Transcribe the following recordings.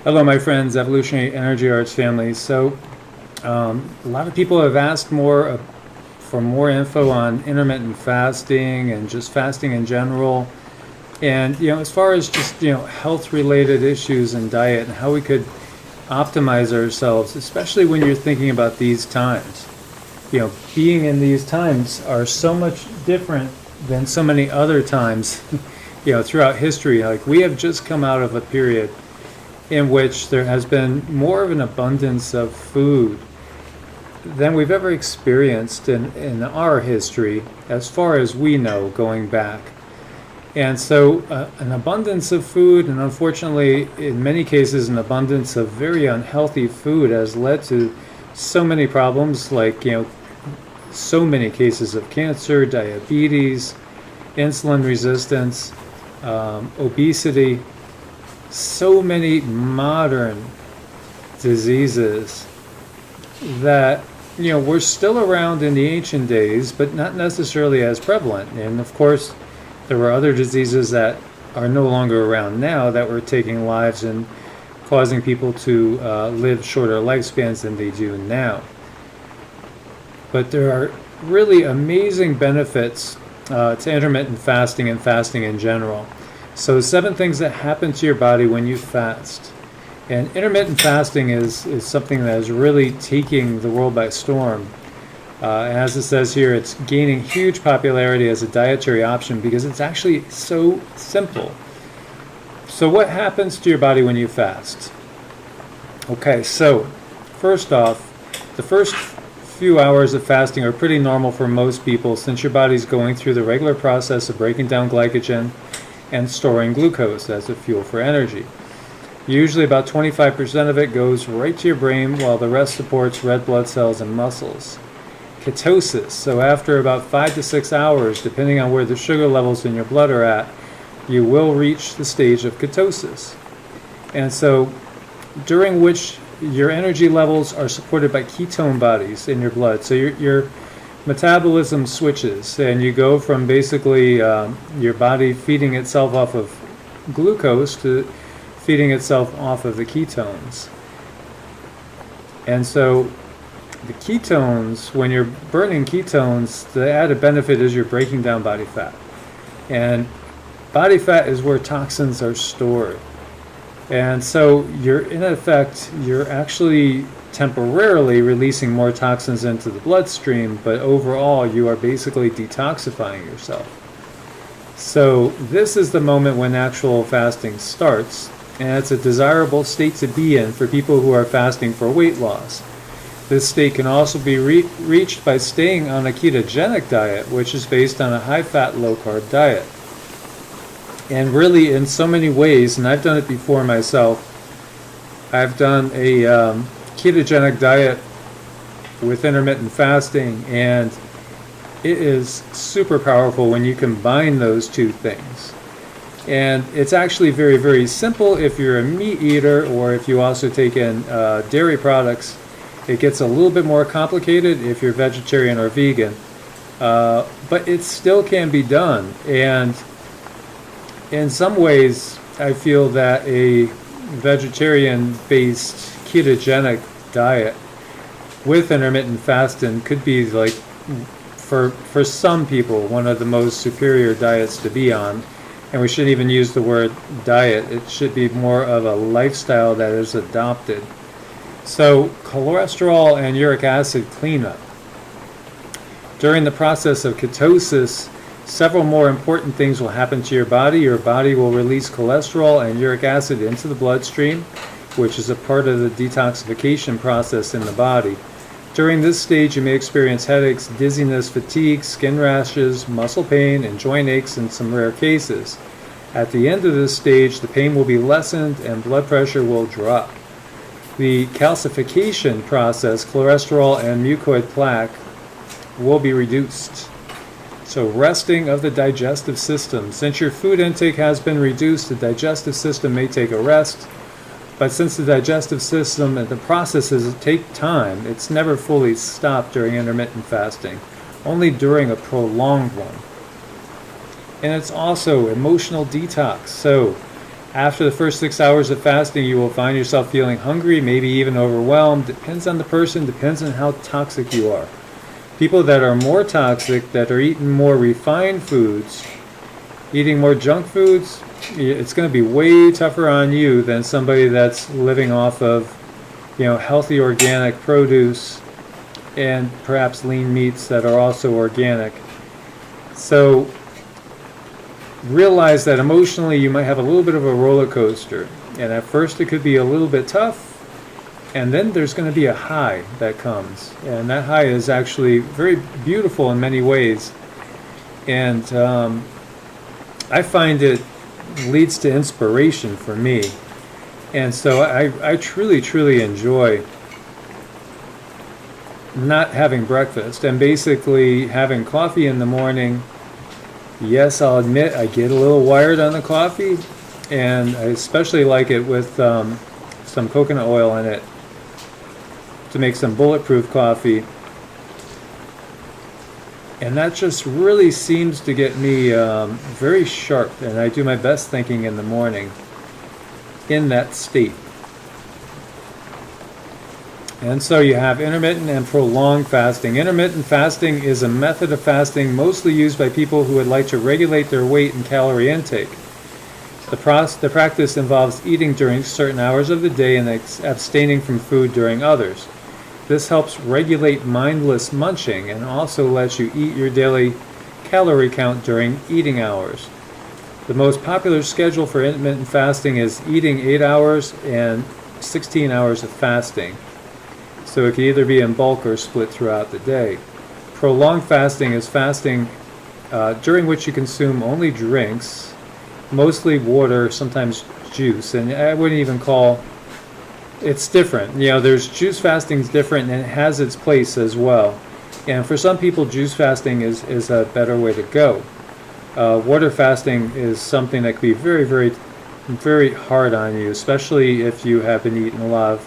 Hello, my friends, Evolutionary Energy Arts family. A lot of people have asked for more info on intermittent fasting and just fasting in general. And, as far as just, health-related issues and diet and how we could optimize ourselves, especially when you're thinking about these times. Being in these times are so much different than so many other times, throughout history. Like, we have just come out of a period in which there has been more of an abundance of food than we've ever experienced in our history, as far as we know, going back. And so an abundance of food, and unfortunately, in many cases, an abundance of very unhealthy food has led to so many problems, like, so many cases of cancer, diabetes, insulin resistance, obesity, so many modern diseases that were still around in the ancient days, but not necessarily as prevalent. And of course, there were other diseases that are no longer around now that were taking lives and causing people to live shorter lifespans than they do now. But there are really amazing benefits to intermittent fasting and fasting in general. So 7 things that happen to your body when you fast. And intermittent fasting is something that is really taking the world by storm. As it says here, it's gaining huge popularity as a dietary option because it's actually so simple. So what happens to your body when you fast? Okay, so first off, the first few hours of fasting are pretty normal for most people since your body's going through the regular process of breaking down glycogen and storing glucose as a fuel for energy. Usually about 25% of it goes right to your brain while the rest supports red blood cells and muscles. Ketosis, so after about 5 to 6 hours, depending on where the sugar levels in your blood are at, you will reach the stage of ketosis. And so during which your energy levels are supported by ketone bodies in your blood. So your metabolism switches and you go from basically your body feeding itself off of glucose to feeding itself off of the ketones. And so the ketones, when you're burning ketones, the added benefit is you're breaking down body fat. And body fat is where toxins are stored. And so you're actually temporarily releasing more toxins into the bloodstream, but overall you are basically detoxifying yourself. So this is the moment when actual fasting starts, and it's a desirable state to be in for people who are fasting for weight loss. This state can also be reached by staying on a ketogenic diet, which is based on a high-fat, low-carb diet. And really, in so many ways, and I've done it before myself, I've done a ketogenic diet with intermittent fasting, and it is super powerful when you combine those two things. And it's actually very, very simple if you're a meat eater or if you also take in dairy products. It gets a little bit more complicated if you're vegetarian or vegan, but it still can be done. And in some ways, I feel that a vegetarian-based ketogenic diet with intermittent fasting could be, like, for some people, one of the most superior diets to be on. And we shouldn't even use the word diet. It should be more of a lifestyle that is adopted. So, cholesterol and uric acid cleanup. During the process of ketosis, several more important things will happen to your body. Your body will release cholesterol and uric acid into the bloodstream, which is a part of the detoxification process in the body. During this stage, you may experience headaches, dizziness, fatigue, skin rashes, muscle pain, and joint aches in some rare cases. At the end of this stage, the pain will be lessened and blood pressure will drop. The calcification process, cholesterol and mucoid plaque, will be reduced. So resting of the digestive system. Since your food intake has been reduced, the digestive system may take a rest. But since the digestive system and the processes take time, it's never fully stopped during intermittent fasting, only during a prolonged one. And it's also emotional detox. So After the first 6 hours of fasting, you will find yourself feeling hungry, maybe even overwhelmed. Depends on the person, depends on how toxic you are. People that are more toxic, that are eating more refined foods, eating more junk foods, it's going to be way tougher on you than somebody that's living off of, healthy organic produce and perhaps lean meats that are also organic. So realize that emotionally you might have a little bit of a roller coaster, and at first it could be a little bit tough, and then there's going to be a high that comes, and that high is actually very beautiful in many ways, and I find it leads to inspiration for me. And so I truly enjoy not having breakfast and basically having coffee in the morning. Yes, I'll admit I get a little wired on the coffee, and I especially like it with some coconut oil in it to make some bulletproof coffee. And that just really seems to get me very sharp, and I do my best thinking in the morning in that state. And so you have intermittent and prolonged fasting. Intermittent fasting is a method of fasting mostly used by people who would like to regulate their weight and calorie intake. The practice involves eating during certain hours of the day and abstaining from food during others. This helps regulate mindless munching and also lets you eat your daily calorie count during eating hours. The most popular schedule for intermittent fasting is eating 8 hours and 16 hours of fasting. So it can either be in bulk or split throughout the day. Prolonged fasting is fasting during which you consume only drinks, mostly water, sometimes juice, and I wouldn't even call it's different. There's juice fasting is different, and it has its place as well. And for some people, juice fasting is a better way to go. Water fasting is something that can be very, very, very hard on you, especially if you have been eating a lot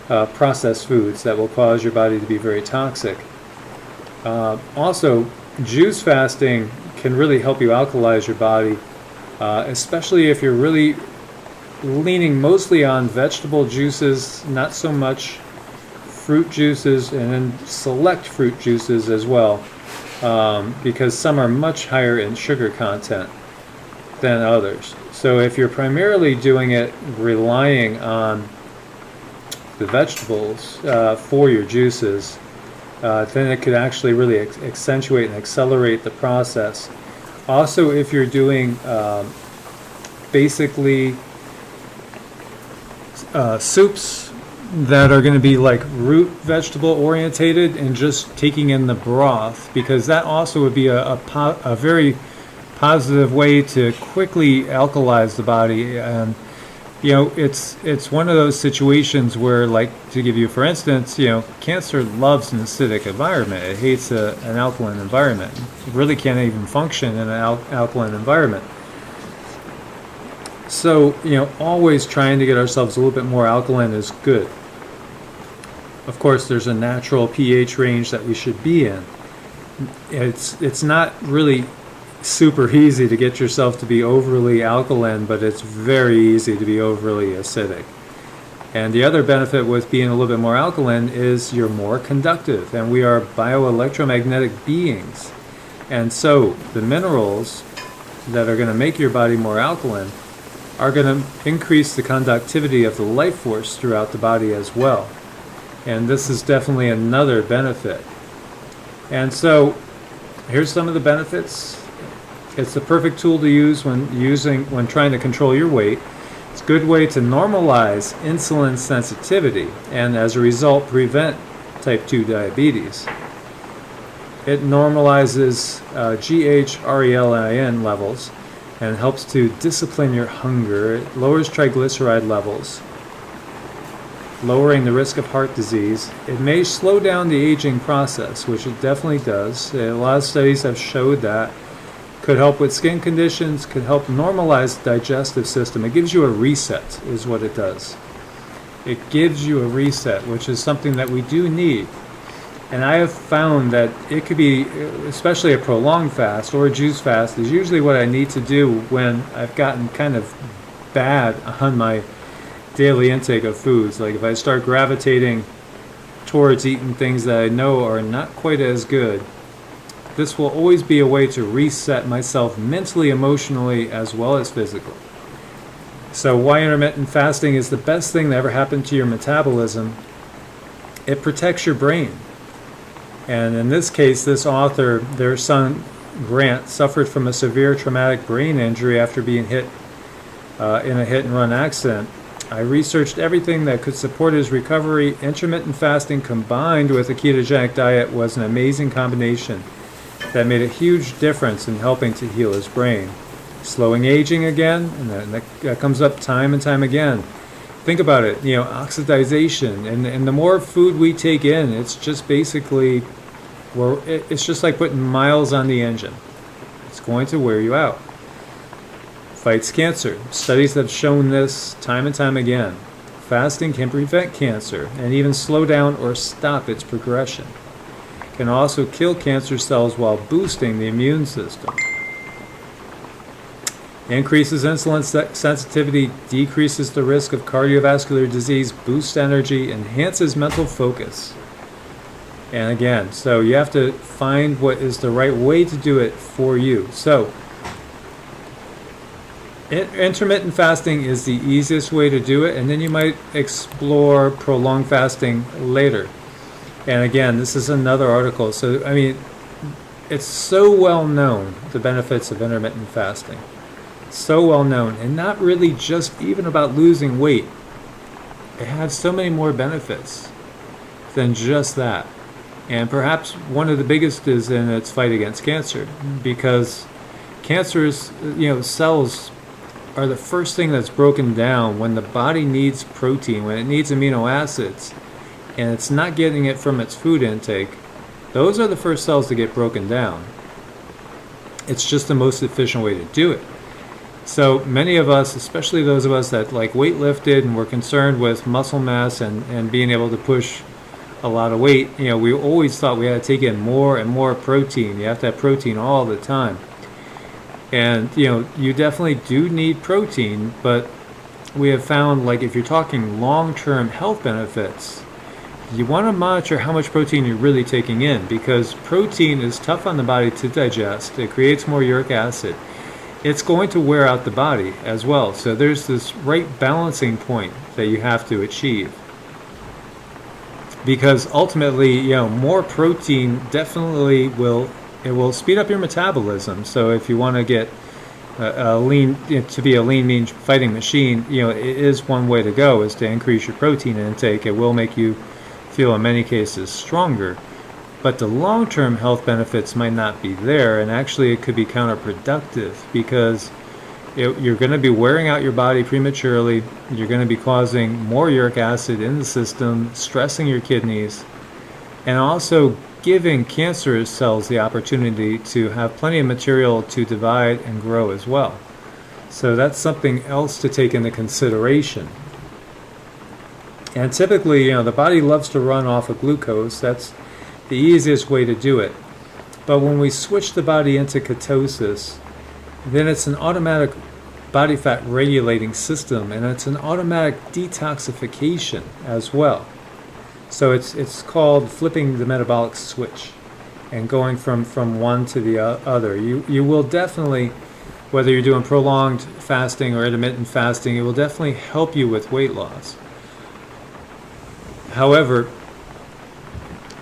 of processed foods that will cause your body to be very toxic. Also, juice fasting can really help you alkalize your body, especially if you're really leaning mostly on vegetable juices, not so much fruit juices, and then select fruit juices as well, because some are much higher in sugar content than others. So if you're primarily doing it relying on the vegetables for your juices, then it could actually really accentuate and accelerate the process. Also, if you're doing basically soups that are going to be like root vegetable orientated and just taking in the broth, because that also would be a very positive way to quickly alkalize the body. And it's one of those situations where, like, to give you for instance, cancer loves an acidic environment. It hates an alkaline environment. It really can't even function in an alkaline environment. So, always trying to get ourselves a little bit more alkaline is good. Of course, there's a natural pH range that we should be in. It's not really super easy to get yourself to be overly alkaline, but it's very easy to be overly acidic. And the other benefit with being a little bit more alkaline is you're more conductive, and we are bioelectromagnetic beings. And so the minerals that are going to make your body more alkaline are going to increase the conductivity of the life force throughout the body as well. And this is definitely another benefit. And so here's some of the benefits. It's the perfect tool to use when trying to control your weight. It's a good way to normalize insulin sensitivity and as a result prevent type 2 diabetes. It normalizes GHRELIN levels and helps to discipline your hunger. It lowers triglyceride levels, lowering the risk of heart disease. It may slow down the aging process, which it definitely does. A lot of studies have showed that. Could help with skin conditions, could help normalize the digestive system. It gives you a reset, is what it does. It gives you a reset, which is something that we do need. And I have found that it could be, especially a prolonged fast or a juice fast, is usually what I need to do when I've gotten kind of bad on my daily intake of foods. Like if I start gravitating towards eating things that I know are not quite as good, this will always be a way to reset myself mentally, emotionally, as well as physically. So why intermittent fasting is the best thing that ever happened to your metabolism? It protects your brain. And in this case, this author, their son Grant, suffered from a severe traumatic brain injury after being hit in a hit-and-run accident. I researched everything that could support his recovery. Intermittent fasting combined with a ketogenic diet was an amazing combination that made a huge difference in helping to heal his brain. Slowing aging again, and that comes up time and time again. Think about it, oxidization, and the more food we take in, it's just basically, it's just like putting miles on the engine. It's going to wear you out. Fights cancer. Studies have shown this time and time again. Fasting can prevent cancer and even slow down or stop its progression. Can also kill cancer cells while boosting the immune system. Increases insulin sensitivity, decreases the risk of cardiovascular disease, boosts energy, enhances mental focus. And again, so you have to find what is the right way to do it for you. So, intermittent fasting is the easiest way to do it, and then you might explore prolonged fasting later. And again, this is another article. So, I mean, it's so well known, the benefits of intermittent fasting. So well known, and not really just even about losing weight. It has so many more benefits than just that. And perhaps one of the biggest is in its fight against cancer, because cancer's cells are the first thing that's broken down when the body needs protein, when it needs amino acids, and it's not getting it from its food intake. Those are the first cells to get broken down. It's just the most efficient way to do it. So many of us, especially those of us that like weightlifted and were concerned with muscle mass and being able to push a lot of weight, we always thought we had to take in more and more protein. You have to have protein all the time. And, you definitely do need protein, but we have found, like, if you're talking long-term health benefits, you want to monitor how much protein you're really taking in, because protein is tough on the body to digest. It creates more uric acid. It's going to wear out the body as well. So there's this right balancing point that you have to achieve. Because ultimately, more protein definitely will speed up your metabolism. So if you want to get a lean, to be a lean, mean fighting machine, it is one way to go, is to increase your protein intake. It will make you feel in many cases stronger. But the long-term health benefits might not be there, and actually it could be counterproductive, because you're going to be wearing out your body prematurely. You're going to be causing more uric acid in the system, stressing your kidneys, and also giving cancerous cells the opportunity to have plenty of material to divide and grow as well. So that's something else to take into consideration. And typically, the body loves to run off of glucose. That's the easiest way to do it. But when we switch the body into ketosis, then it's an automatic body fat regulating system, and it's an automatic detoxification as well. So it's called flipping the metabolic switch and going from one to the other. You will definitely, whether you're doing prolonged fasting or intermittent fasting, it will definitely help you with weight loss. However,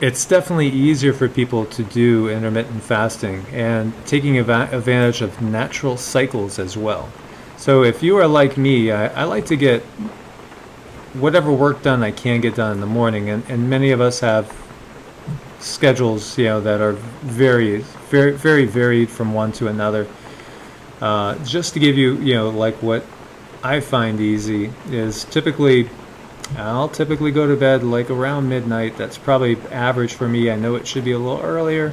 it's definitely easier for people to do intermittent fasting and taking advantage of natural cycles as well. So if you are like me, I like to get whatever work done I can get done in the morning, and many of us have schedules, that are very, very, very varied from one to another. Just to give you, like what I find easy is I'll typically go to bed like around midnight. That's probably average for me. I know it should be a little earlier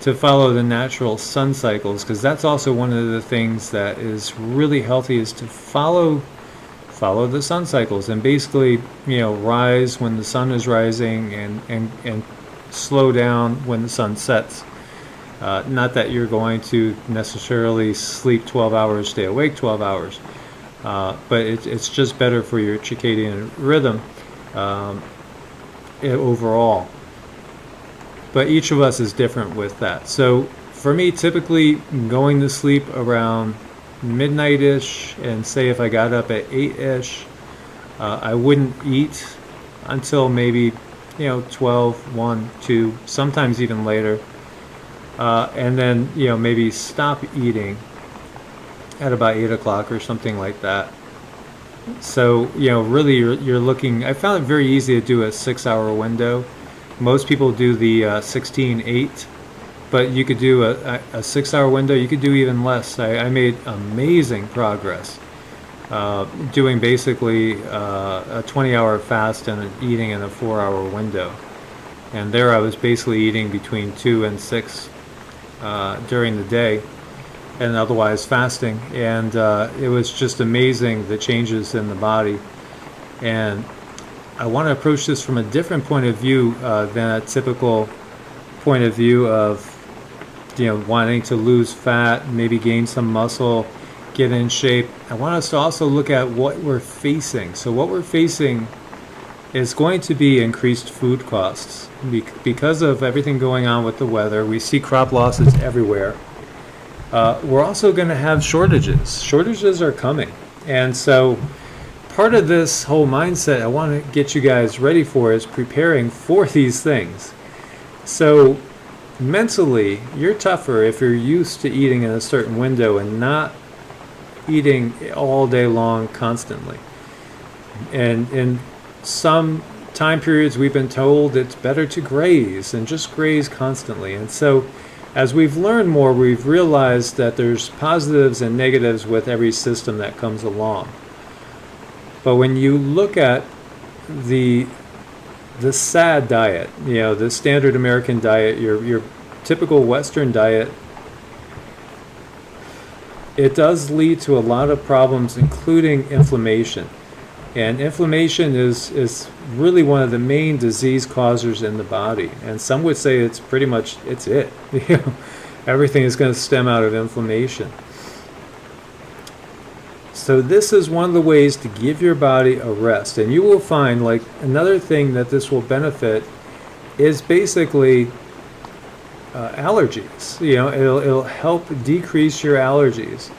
to follow the natural sun cycles, because that's also one of the things that is really healthy, is to follow the sun cycles and basically, rise when the sun is rising and slow down when the sun sets. Not that you're going to necessarily sleep 12 hours, stay awake 12 hours. but it's just better for your circadian rhythm overall. But each of us is different with that. So for me, typically going to sleep around midnight-ish, and say if I got up at 8-ish, I wouldn't eat until maybe 12, 1, 2, sometimes even later, and then maybe stop eating at about 8 o'clock or something like that. So really you're looking. I found it very easy to do a 6-hour window. Most people do the 16-8, but you could do a 6-hour window. You could do even less. I made amazing progress doing basically a 20-hour fast and eating in a 4-hour window. And there I was basically eating between 2 and 6 during the day, and otherwise fasting. And it was just amazing, the changes in the body. And I want to approach this from a different point of view than a typical point of view of wanting to lose fat, maybe gain some muscle, get in shape. I want us to also look at what we're facing. So what we're facing is going to be increased food costs because of everything going on with the weather. We see crop losses everywhere. We're also going to have shortages. Shortages are coming. And so part of this whole mindset I want to get you guys ready for is preparing for these things. So mentally, you're tougher if you're used to eating in a certain window and not eating all day long constantly. And in some time periods, we've been told it's better to graze and just graze constantly. And so as we've learned more, we've realized that there's positives and negatives with every system that comes along. But when you look at the SAD diet, the standard American diet, your typical Western diet, it does lead to a lot of problems, including inflammation. And inflammation is really one of the main disease causers in the body. And some would say it's pretty much, it's it. Everything is going to stem out of inflammation. So this is one of the ways to give your body a rest. And you will find, like, another thing that this will benefit is basically allergies. It'll help decrease your allergies.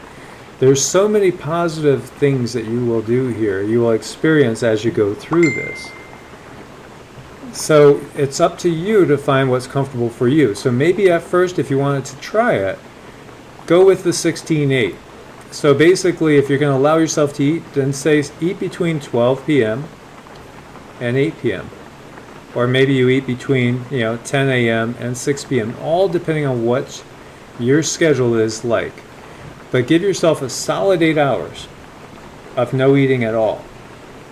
There's so many positive things that you will do here, you will experience as you go through this. So it's up to you to find what's comfortable for you. So maybe at first, if you wanted to try it, go with the 16-8. So basically, if you're going to allow yourself to eat, then say eat between 12 p.m. and 8 p.m. Or maybe you eat between 10 a.m. and 6 p.m., all depending on what your schedule is like. But give yourself a solid 8 hours of no eating at all.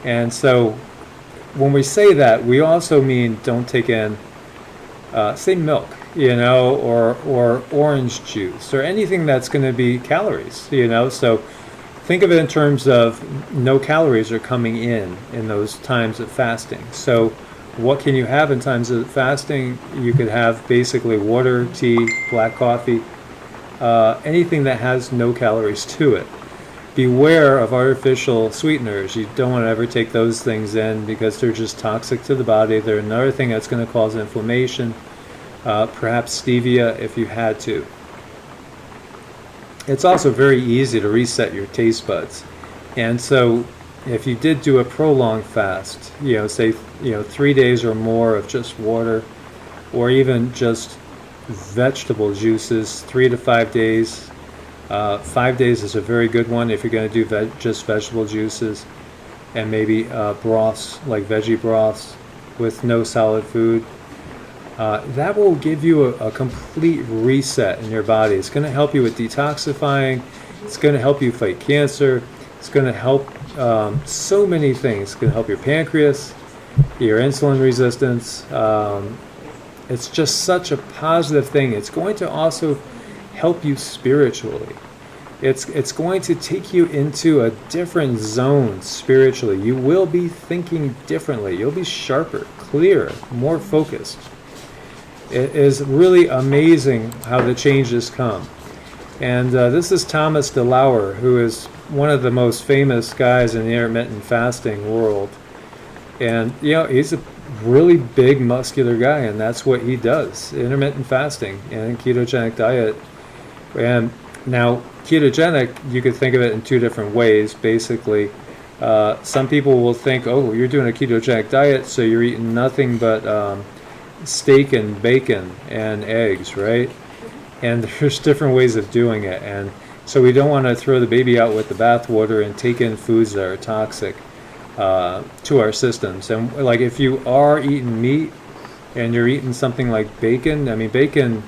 And so when we say that, we also mean don't take in, say, milk, or orange juice, or anything that's going to be calories, So think of it in terms of no calories are coming in those times of fasting. So what can you have in times of fasting? You could have basically water, tea, black coffee, anything that has no calories to it. Beware of artificial sweeteners. You don't want to ever take those things in because they're just toxic to the body. They're another thing that's going to cause inflammation. Perhaps stevia if you had to. It's also very easy to reset your taste buds. And so if you did do a prolonged fast, say 3 days or more of just water, or even just vegetable juices, 3 to 5 days. 5 days is a very good one if you're going to do just vegetable juices, and maybe broths, like veggie broths with no solid food. That will give you a complete reset in your body. It's going to help you with detoxifying. It's going to help you fight cancer. It's going to help so many things. It's going to help your pancreas, your insulin resistance. It's just such a positive thing. It's going to also help you spiritually. It's going to take you into a different zone spiritually. You will be thinking differently. You'll be sharper, clearer, more focused. It is really amazing how the changes come. And this is Thomas DeLauer, who is one of the most famous guys in the intermittent fasting world. And, you know, he's a really big muscular guy, and that's what he does, intermittent fasting and ketogenic diet. And now, ketogenic, you could think of it in two different ways, basically. Some people will think, oh, you're doing a ketogenic diet, so you're eating nothing but steak and bacon and eggs, right? And there's different ways of doing it. And so we don't want to throw the baby out with the bathwater and take in foods that are toxic to our systems. And like if you are eating meat and you're eating something like bacon, I mean, bacon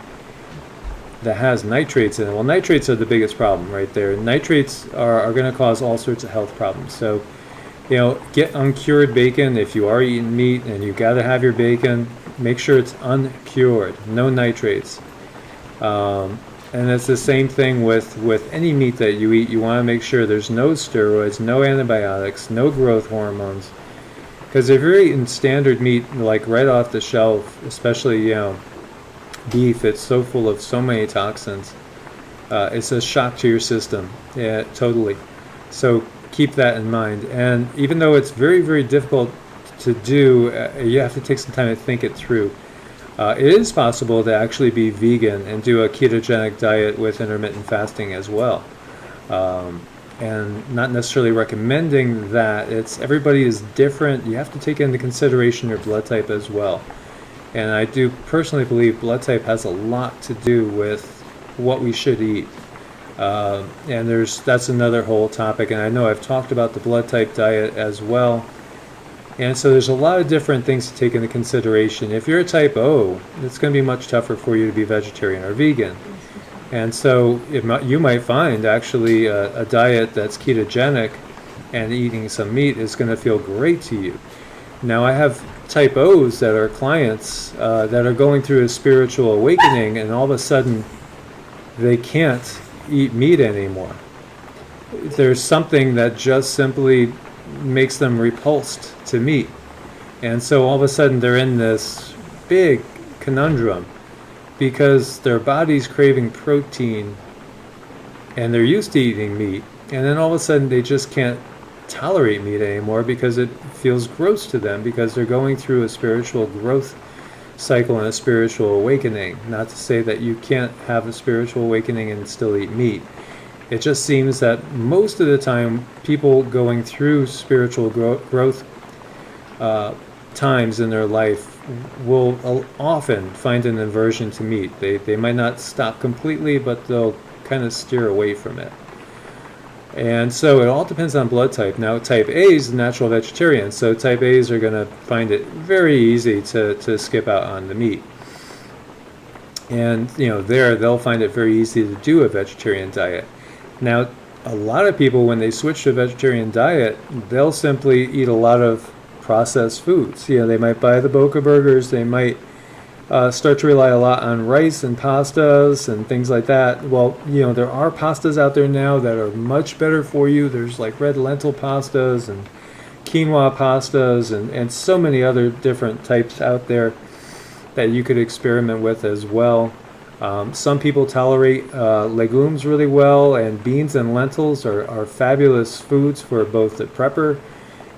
that has nitrates in it. Well, nitrates are the biggest problem right there. Nitrates are going to cause all sorts of health problems. So, you know, get uncured bacon. If you are eating meat and you got to have your bacon, make sure it's uncured, no nitrates. And it's the same thing with any meat that you eat. You want to make sure there's no steroids, no antibiotics, no growth hormones. Because if you're eating standard meat, like right off the shelf, especially, you know, beef, it's so full of so many toxins. It's a shock to your system. Yeah, totally. So keep that in mind. And even though it's very, very difficult to do, you have to take some time to think it through. It is possible to actually be vegan and do a ketogenic diet with intermittent fasting as well. And not necessarily recommending that. Everybody is different. You have to take into consideration your blood type as well. And I do personally believe blood type has a lot to do with what we should eat. And that's another whole topic. And I know I've talked about the blood type diet as well. And so there's a lot of different things to take into consideration. If you're a type O, it's going to be much tougher for you to be vegetarian or vegan. And so you might find actually a diet that's ketogenic and eating some meat is going to feel great to you. Now I have type O's that are clients that are going through a spiritual awakening, and all of a sudden they can't eat meat anymore. There's something that just simply makes them repulsed to meat. And so all of a sudden they're in this big conundrum because their body's craving protein and they're used to eating meat, and then all of a sudden they just can't tolerate meat anymore because it feels gross to them, because they're going through a spiritual growth cycle and a spiritual awakening. Not to say that you can't have a spiritual awakening and still eat meat. It just seems that most of the time people going through spiritual growth times in their life will often find an aversion to meat. They might not stop completely, but they'll kind of steer away from it. And so it all depends on blood type. Now type A is natural vegetarian, so type A's are going to find it very easy to skip out on the meat. And you know, they'll find it very easy to do a vegetarian diet. Now a lot of people, when they switch to a vegetarian diet, they'll simply eat a lot of processed foods. You know, they might buy the Boca burgers, they might start to rely a lot on rice and pastas and things like that. Well, you know, there are pastas out there now that are much better for you. There's like red lentil pastas and quinoa pastas and so many other different types out there that you could experiment with as well. Some people tolerate legumes really well, and beans and lentils are fabulous foods for both the prepper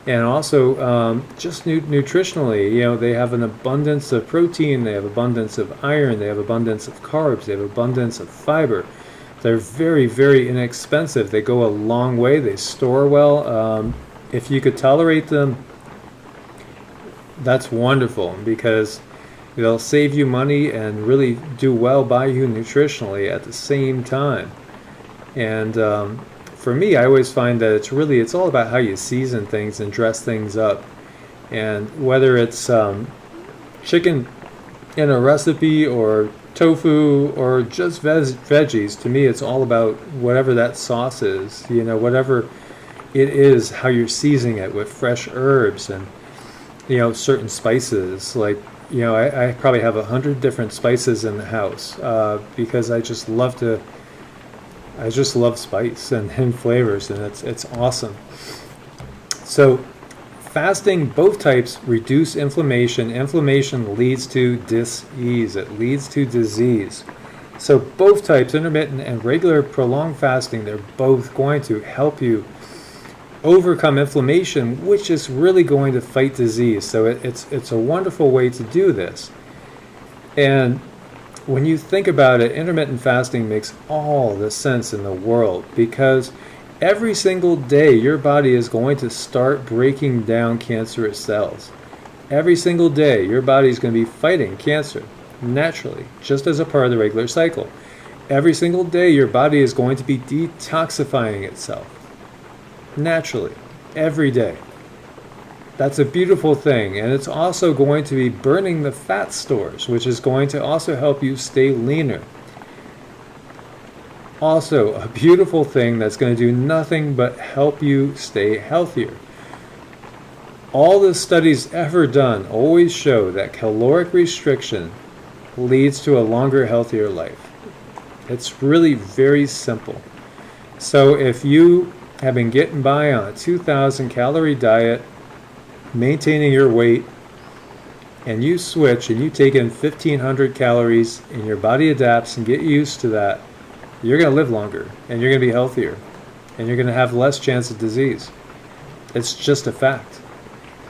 and also just nutritionally. You know, they have an abundance of protein, they have abundance of iron, they have abundance of carbs, they have abundance of fiber. They're very, very inexpensive. They go a long way. They store well. If you could tolerate them, that's wonderful, because they'll save you money and really do well by you nutritionally at the same time. And for me, I always find that it's all about how you season things and dress things up. And whether it's chicken in a recipe or tofu or just veggies, to me it's all about whatever that sauce is, you know, whatever it is, how you're seasoning it with fresh herbs and, you know, certain spices. Like, you know, I probably have 100 different spices in the house because I just love spice and flavors, and it's awesome. So fasting, both types reduce inflammation. Inflammation leads to dis-ease. It leads to disease. So both types, intermittent and regular prolonged fasting, they're both going to help you overcome inflammation, which is really going to fight disease. So it's a wonderful way to do this. And when you think about it, intermittent fasting makes all the sense in the world, because every single day your body is going to start breaking down cancerous cells. Every single day your body is going to be fighting cancer naturally, just as a part of the regular cycle. Every single day your body is going to be detoxifying itself naturally, every day. That's a beautiful thing. And it's also going to be burning the fat stores, which is going to also help you stay leaner. Also a beautiful thing that's going to do nothing but help you stay healthier. All the studies ever done always show that caloric restriction leads to a longer, healthier life. It's really very simple. So if you have been getting by on a 2,000 calorie diet, maintaining your weight, and you switch and you take in 1,500 calories and your body adapts and get used to that, you're going to live longer and you're going to be healthier and you're going to have less chance of disease. It's just a fact.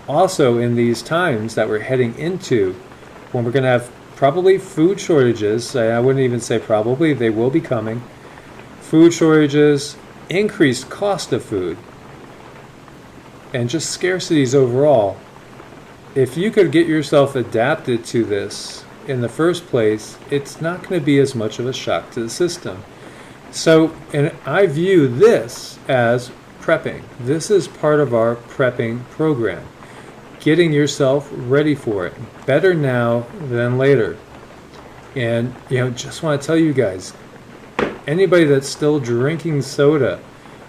Also, in these times that we're heading into, when we're going to have probably food shortages, I wouldn't even say probably, they will be coming, food shortages, increased cost of food, and just scarcities overall. If you could get yourself adapted to this in the first place, it's not going to be as much of a shock to the system. So, and I view this as prepping. This is part of our prepping program. Getting yourself ready for it. Better now than later. And, just want to tell you guys, anybody that's still drinking soda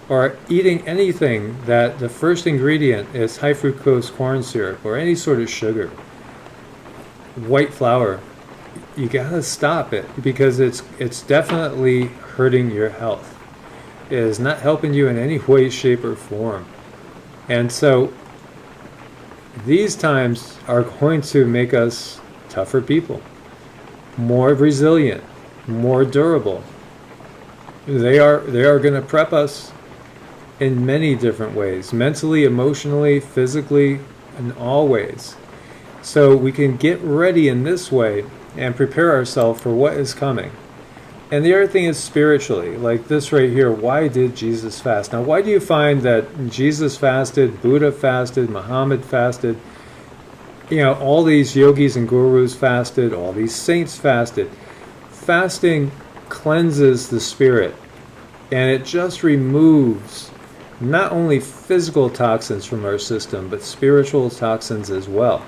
or eating anything that the first ingredient is high fructose corn syrup or any sort of sugar, white flour, you gotta stop it, because it's definitely hurting your health. It is not helping you in any way, shape, or form. And so these times are going to make us tougher people, more resilient, more durable. They are going to prep us in many different ways, mentally, emotionally, physically, in all ways. So we can get ready in this way and prepare ourselves for what is coming. And the other thing is spiritually, like this right here. Why did Jesus fast? Now, why do you find that Jesus fasted, Buddha fasted, Muhammad fasted, all these yogis and gurus fasted, all these saints fasted? Fasting cleanses the spirit, and it just removes not only physical toxins from our system, but spiritual toxins as well.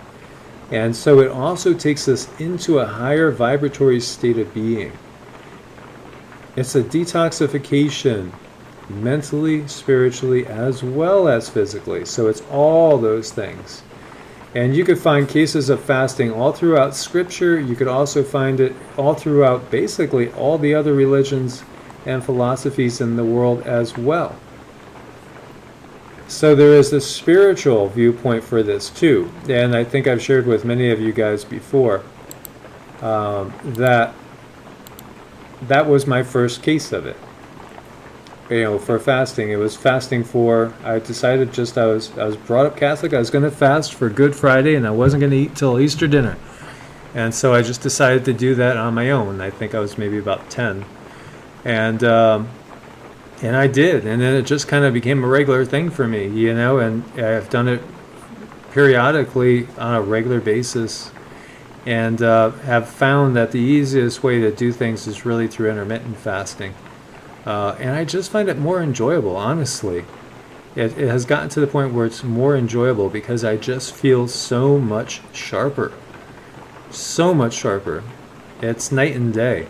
And so it also takes us into a higher vibratory state of being. It's a detoxification, mentally, spiritually, as well as physically. So it's all those things. And you could find cases of fasting all throughout Scripture. You could also find it all throughout basically all the other religions and philosophies in the world as well. So there is this spiritual viewpoint for this too. And I think I've shared with many of you guys before that was my first case of it. For fasting. It was fasting for, I decided I was brought up Catholic. I was going to fast for Good Friday, and I wasn't going to eat till Easter dinner. And so I just decided to do that on my own. I think I was maybe about 10. And I did. And then it just kind of became a regular thing for me, and I've done it periodically on a regular basis. And have found that the easiest way to do things is really through intermittent fasting. And I just find it more enjoyable, honestly. It has gotten to the point where it's more enjoyable because I just feel so much sharper. So much sharper. It's night and day.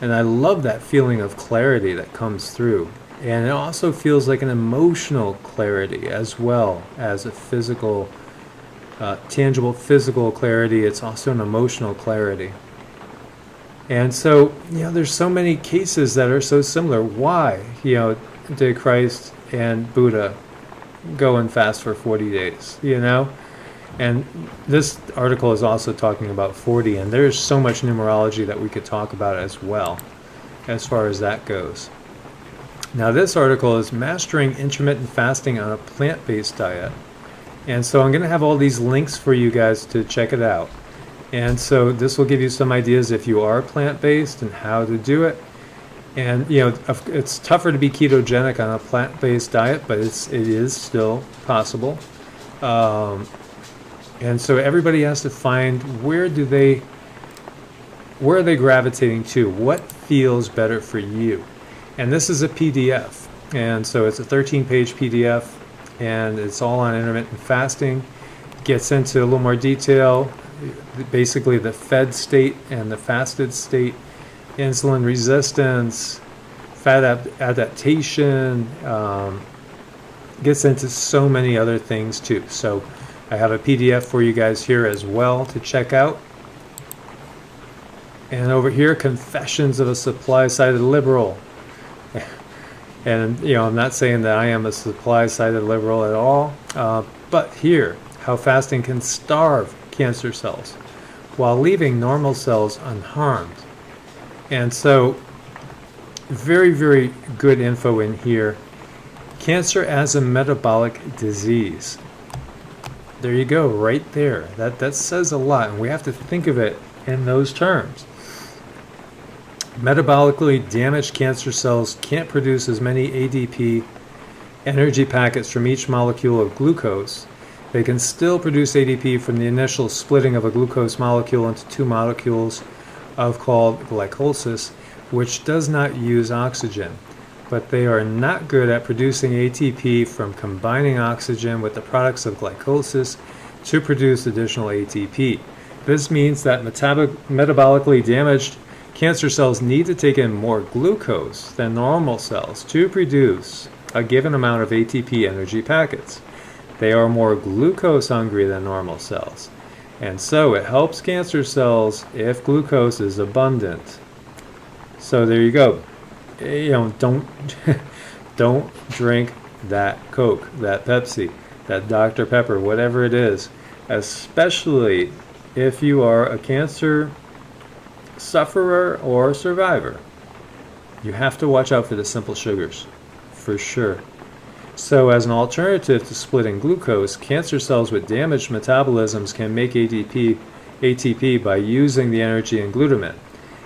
And I love that feeling of clarity that comes through. And it also feels like an emotional clarity as well as a physical, tangible physical clarity. It's also an emotional clarity. And so, there's so many cases that are so similar. Why, did Christ and Buddha go and fast for 40 days, And this article is also talking about 40, and there's so much numerology that we could talk about as well, as far as that goes. Now this article is Mastering Intermittent Fasting on a Plant-Based Diet. And so I'm going to have all these links for you guys to check it out. And so this will give you some ideas if you are plant-based and how to do it. And you know, it's tougher to be ketogenic on a plant-based diet, but it is still possible. And so everybody has to find where are they gravitating to? What feels better for you? And this is a PDF. And so it's a 13-page PDF, and it's all on intermittent fasting. Gets into a little more detail, basically the fed state and the fasted state, insulin resistance, fat adaptation, gets into so many other things too. So I have a PDF for you guys here as well to check out. And over here, Confessions of a Supply-Sided Liberal. And you know, I'm not saying that I am a supply-sided liberal at all, but here, how fasting can starve cancer cells while leaving normal cells unharmed. And so, very, very good info in here. Cancer as a metabolic disease. There you go, right there. That says a lot, and we have to think of it in those terms. Metabolically damaged cancer cells can't produce as many ADP energy packets from each molecule of glucose. They can still produce ADP from the initial splitting of a glucose molecule into two molecules of called glycolysis, which does not use oxygen. But they are not good at producing ATP from combining oxygen with the products of glycolysis to produce additional ATP. This means that metabolically damaged cancer cells need to take in more glucose than normal cells to produce a given amount of ATP energy packets. They are more glucose hungry than normal cells. And so it helps cancer cells if glucose is abundant. So there you go. You know, don't drink that Coke, that Pepsi, that Dr. Pepper, whatever it is, especially if you are a cancer sufferer or survivor. You have to watch out for the simple sugars, for sure. So as an alternative to splitting glucose, cancer cells with damaged metabolisms can make ATP by using the energy in glutamate,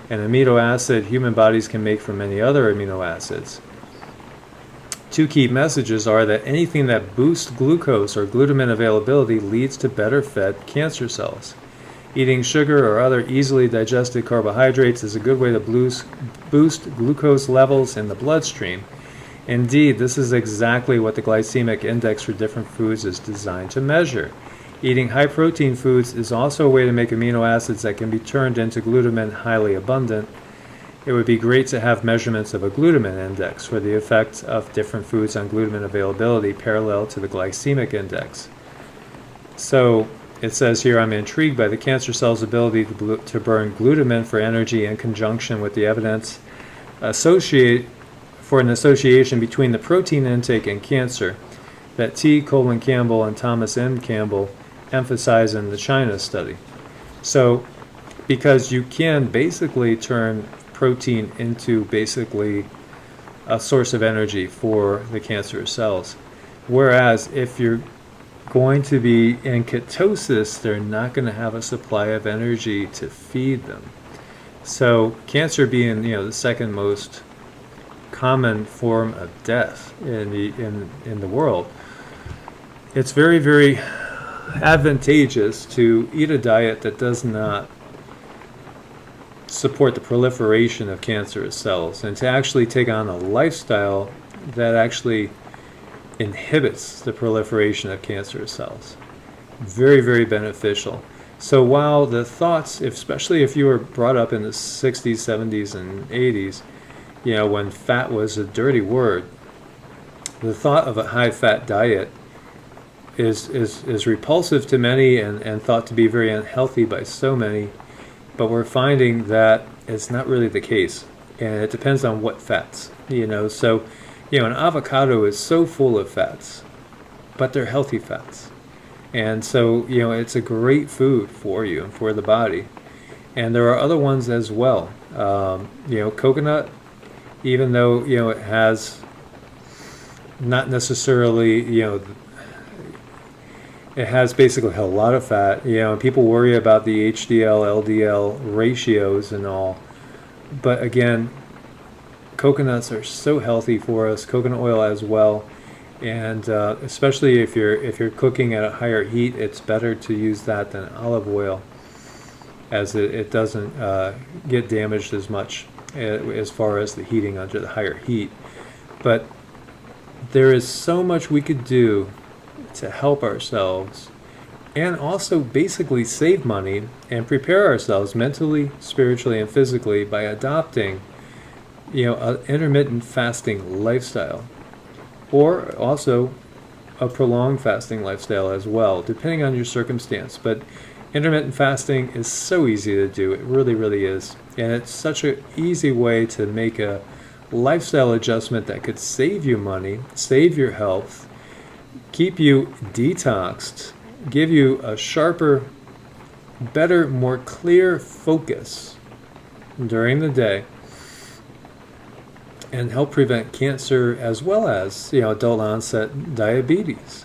an amino acid human bodies can make from many other amino acids. Two key messages are that anything that boosts glucose or glutamate availability leads to better fed cancer cells. Eating sugar or other easily digested carbohydrates is a good way to boost glucose levels in the bloodstream. Indeed, this is exactly what the glycemic index for different foods is designed to measure. Eating high-protein foods is also a way to make amino acids that can be turned into glutamate highly abundant. It would be great to have measurements of a glutamate index for the effect of different foods on glutamate availability parallel to the glycemic index. So, it says here, I'm intrigued by the cancer cell's ability to burn glutamine for energy in conjunction with the evidence for an association between the protein intake and cancer that T. Colin Campbell and Thomas M. Campbell emphasize in the China study. So, because you can basically turn protein into basically a source of energy for the cancerous cells. Whereas if you're going to be in ketosis, they're not going to have a supply of energy to feed them. So cancer being, the second most common form of death in the world, it's very, very advantageous to eat a diet that does not support the proliferation of cancerous cells, and to actually take on a lifestyle that actually inhibits the proliferation of cancerous cells. Very, very beneficial. So while the thoughts, especially if you were brought up in the 60s, 70s, and 80s, when fat was a dirty word, the thought of a high-fat diet is repulsive to many and thought to be very unhealthy by so many. But we're finding that it's not really the case, and it depends on what fats. So an avocado is so full of fats, but they're healthy fats. And so, it's a great food for you and for the body. And there are other ones as well. Coconut, even though, it has not necessarily, it has basically a lot of fat. People worry about the HDL, LDL ratios and all. But again, coconuts are so healthy for us, coconut oil as well. And especially if you're cooking at a higher heat, it's better to use that than olive oil, as it doesn't get damaged as much as far as the heating under the higher heat. But there is so much we could do to help ourselves, and also basically save money and prepare ourselves mentally, spiritually, and physically by adopting, an intermittent fasting lifestyle. Or also a prolonged fasting lifestyle as well, depending on your circumstance. But intermittent fasting is so easy to do. It really, really is. And it's such an easy way to make a lifestyle adjustment that could save you money, save your health, keep you detoxed, give you a sharper, better, more clear focus during the day, and help prevent cancer as well as, adult onset diabetes.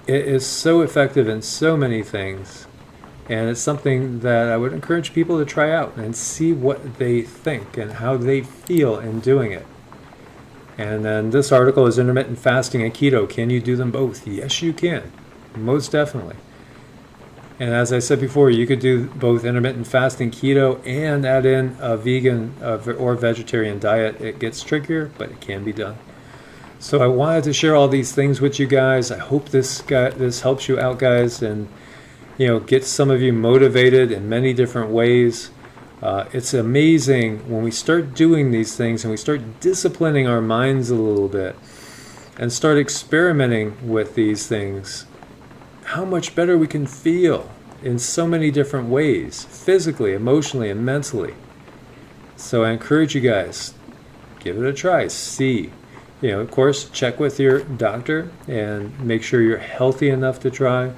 It is so effective in so many things, and it's something that I would encourage people to try out and see what they think and how they feel in doing it. And then this article is intermittent fasting and keto. Can you do them both? Yes, you can. Most definitely. And as I said before, you could do both intermittent fasting, keto, and add in a vegan or vegetarian diet. It gets trickier, but it can be done. So I wanted to share all these things with you guys. I hope this helps you out, guys, and gets some of you motivated in many different ways. It's amazing when we start doing these things and we start disciplining our minds a little bit and start experimenting with these things, how much better we can feel in so many different ways, physically, emotionally, and mentally. So I encourage you guys, give it a try. See, of course, check with your doctor and make sure you're healthy enough to try.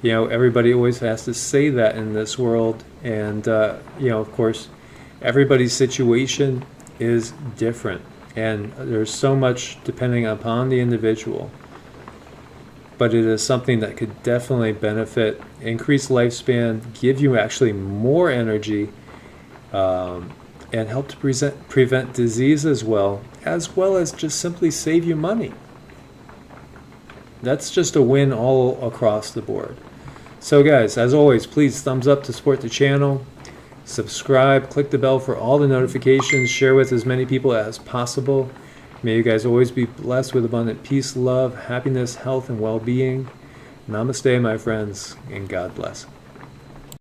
Everybody always has to say that in this world. And, of course, everybody's situation is different. And there's so much depending upon the individual. But it is something that could definitely benefit, increase lifespan, give you actually more energy, and help to prevent disease as well as just simply save you money. That's just a win all across the board. So guys, as always, please thumbs up to support the channel, subscribe, click the bell for all the notifications, share with as many people as possible. May you guys always be blessed with abundant peace, love, happiness, health, and well-being. Namaste, my friends, and God bless.